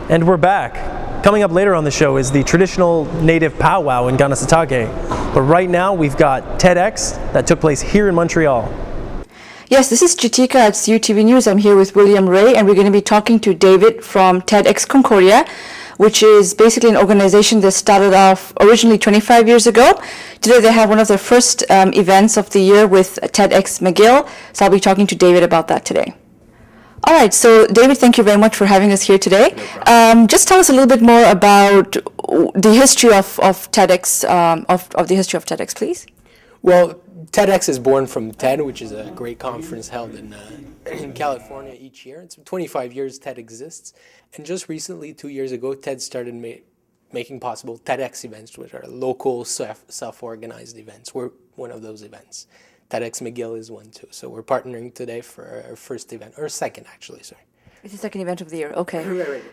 And we're back. Coming up later on the show is the traditional native powwow in Ganasatake. But right now we've got Ted X that took place here in Montreal. Yes, this is Jitika at CUTV News. I'm here with William Ray, and we're going to be talking to David from Ted X Concordia, which is basically an organization that started off originally 25 years ago. Today they have one of their first events of the year with Ted X McGill, so I'll be talking to David about that today. All right, so David, thank you very much for having us here today. Just tell us a little bit more about the history of TEDx, of the history of TEDx, plex. Well, TEDx is born from TED, which is a great conference held in California each year. It's 25 years TED exists. And just recently, 2 years ago, TED started making possible TEDx events, which are local self-organized events. We're one of those events. TEDx McGill is one too. So we're partnering today for our first event, or second actually, sorry. It's the second event of the year, okay. Right.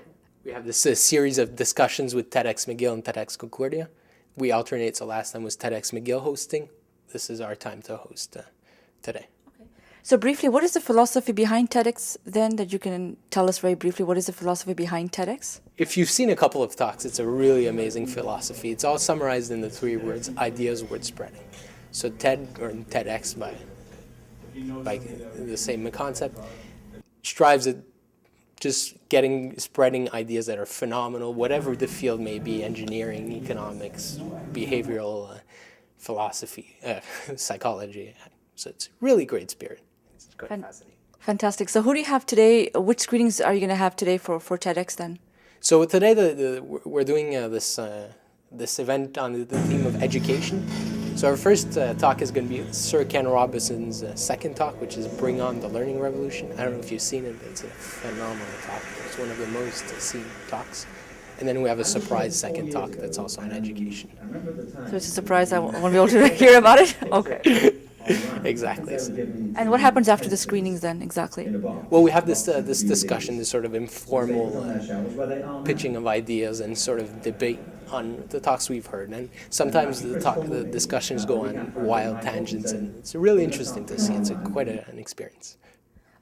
We have this series of discussions with TEDx McGill and TEDx Concordia. We alternate, so last time was TEDx McGill hosting. This is our time to host today. Okay. So briefly, what is the philosophy behind TEDx then, that you can tell us very briefly? What is the philosophy behind TEDx? If you've seen a couple of talks, it's a really amazing philosophy. It's all summarized in the 3 words, ideas, word spreading. So TED, or TEDx by the same concept, strives at just spreading ideas that are phenomenal, whatever the field may be, engineering, economics, behavioral philosophy, psychology. So it's really great spirit. It's quite fascinating. Fantastic. So who do you have today? Which screenings are you going to have today for TEDx then? So today we're doing this event on the theme of education. So our first talk is going to be Sir Ken Robinson's second talk, which is Bring On the Learning Revolution. I don't know if you've seen it, but it's a phenomenal talk. It's one of the most seen talks. And then we have a surprise second talk that's also on education. So it's a surprise. I won't be able to hear about it? Okay. Exactly. And what happens after the screenings then, exactly? Well, we have this discussion, this sort of informal pitching of ideas and sort of debate on the talks we've heard. And sometimes the discussions go on wild tangents, and it's really interesting to see. It's quite an experience.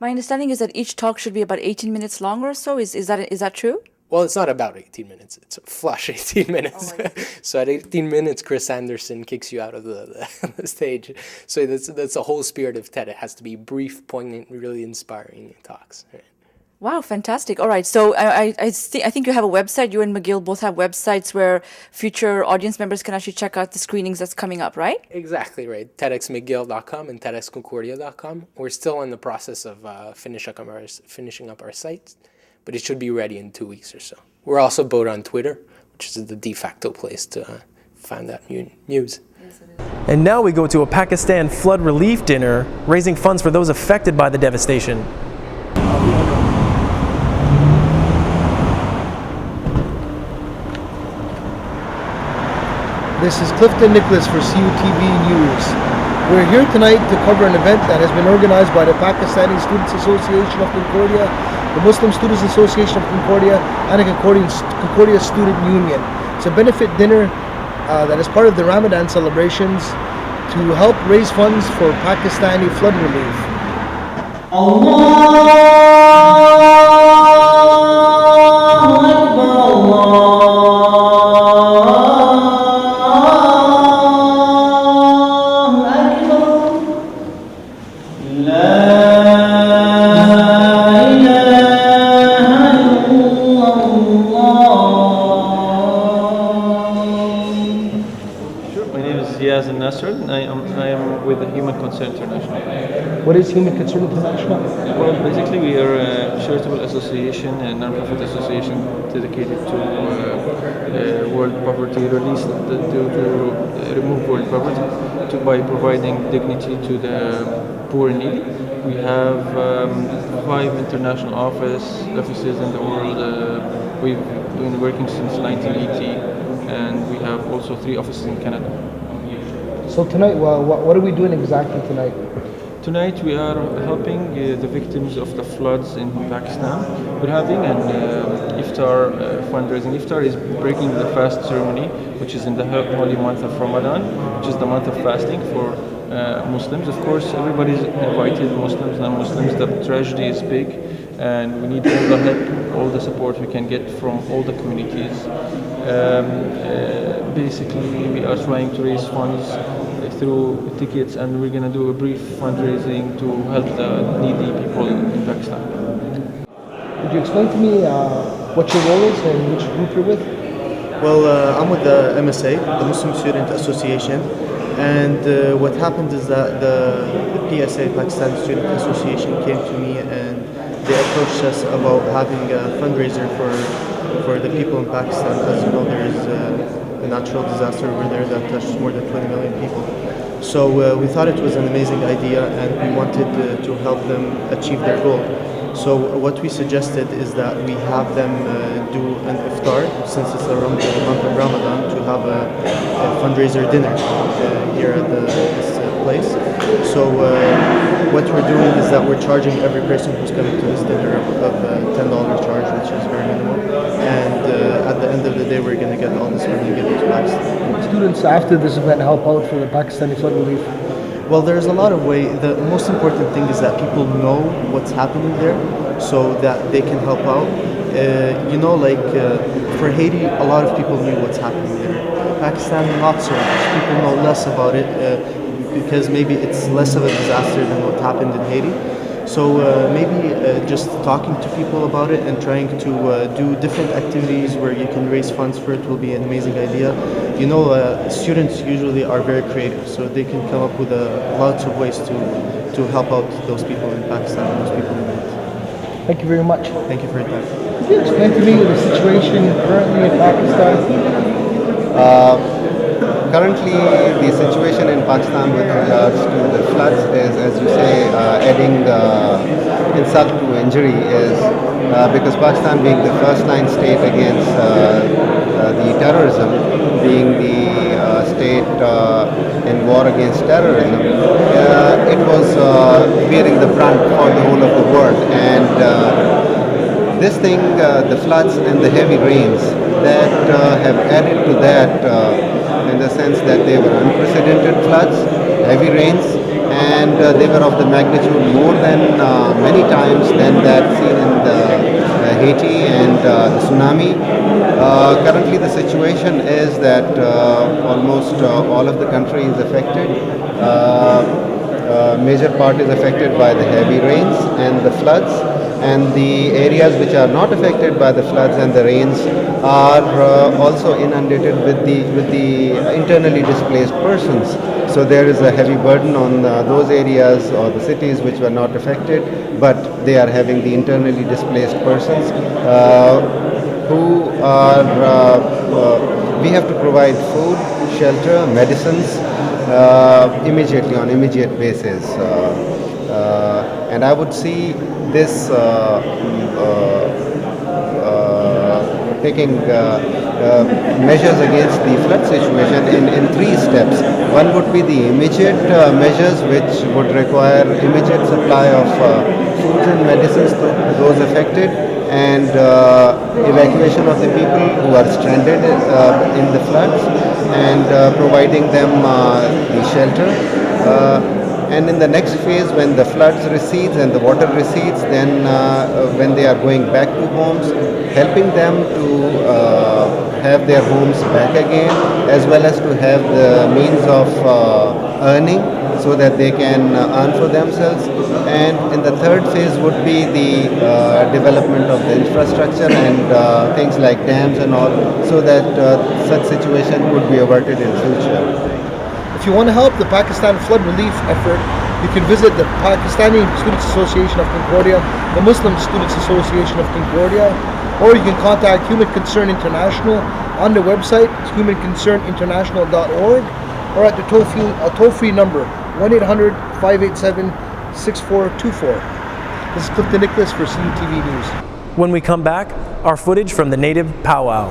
My understanding is that each talk should be about 18 minutes long or so. Is that true? Well, it's not about 18 minutes. It's a flush 18 minutes. Oh, so at 18 minutes, Chris Anderson kicks you out of the stage. So that's the whole spirit of TED. It has to be brief, poignant, really inspiring talks. Right? Wow, fantastic. All right. So I think you have a website. You and McGill both have websites where future audience members can actually check out the screenings that's coming up, right? Exactly right. TEDxMcGill.com and TEDxConcordia.com. We're still in the process of finishing up our site, but it should be ready in 2 weeks or so. We're also both on Twitter, which is the de facto place to find that news. And now we go to a Pakistan flood relief dinner, raising funds for those affected by the devastation. This is Clifton Nicholas for CUTV News. We're here tonight to cover an event that has been organized by the Pakistani Students Association of Concordia, the Muslim Students Association of Concordia, and the Concordia Student Union. It's a benefit dinner that is part of the Ramadan celebrations to help raise funds for Pakistani flood relief. Yazan Nasreddin. I am with the Human Concern International. What is Human Concern International? Well, basically we are a charitable association, a non-profit association dedicated to world poverty, to remove world poverty by providing dignity to the poor and needy. We have 5 international offices in the world. We've been working since 1980, and we have also 3 offices in Canada. So tonight, what are we doing exactly tonight? Tonight we are helping the victims of the floods in Pakistan. We're having an iftar fundraising. Iftar is breaking the fast ceremony, which is in the holy month of Ramadan, which is the month of fasting for Muslims. Of course, everybody's invited, Muslims, non-Muslims. The tragedy is big, and we need all the help, all the support we can get from all the communities. Basically, we are trying to raise funds through tickets, and we're going to do a brief fundraising to help the needy people in Pakistan. Would you explain to me what your role is and which group you're with? Well, I'm with the MSA, the Muslim Student Association, and what happened is that the PSA, Pakistan Student Association, came to me and they approached us about having a fundraiser for the people in Pakistan. As you know, there is a natural disaster over there that touched more than 20 million people. So we thought it was an amazing idea, and we wanted to help them achieve their goal. So what we suggested is that we have them do an iftar, since it's around the month of Ramadan, to have a fundraiser dinner here at this place. So what we're doing is that we're charging every person who's coming to this dinner of $10 charge, which is very minimal. And at the end of the day, we're going to get all this money and give it to Pakistan. Students after this event help out for the Pakistani flood relief. Well, there's a lot of ways. The most important thing is that people know what's happening there, so that they can help out. For Haiti, a lot of people knew what's happening there. Pakistan, not so much. People know less about it because maybe it's less of a disaster than what happened in Haiti. So maybe just talking to people about it and trying to do different activities where you can raise funds for it will be an amazing idea. You know, students usually are very creative, so they can come up with lots of ways to help out those people in Pakistan, those people in need. Thank you very much. Thank you for your time. Could you explain to me the situation currently in Pakistan? Currently, the situation in Pakistan with regards to the floods is, as you say, adding insult to injury is because Pakistan being the first line state against the terrorism, being the state in war against terrorism, it was bearing the brunt for the whole of the world. And this thing, the floods and the heavy rains that have added to that in the sense that they were unprecedented floods, heavy rains, and they were of the magnitude more than many times than that seen in Haiti and the tsunami. Currently the situation is that almost all of the country is affected. Major part is affected by the heavy rains and the floods, and the areas which are not affected by the floods and the rains are also inundated with the internally displaced persons. So there is a heavy burden on those areas or the cities which were not affected, but they are having the internally displaced persons who are, we have to provide food, shelter, medicines immediately on immediate basis. And I would see this taking measures against the flood situation in three steps. One would be the immediate measures which would require immediate supply of food and medicines to those affected, and evacuation of the people who are stranded in the floods, and providing them the shelter. And in the next phase, when the floods recedes and the water recedes, then when they are going back to homes, helping them to have their homes back again, as well as to have the means of earning so that they can earn for themselves. And in the third phase would be the development of the infrastructure and things like dams and all, so that such situation would be averted in future. If you want to help the Pakistan flood relief effort, you can visit the Pakistani Students Association of Concordia, the Muslim Students Association of Concordia, or you can contact Human Concern International on the website, humanconcerninternational.org, or at the toll-free number, 1-800-587-6424. This is Clifton for CUTV News. When we come back, our footage from the native powwow.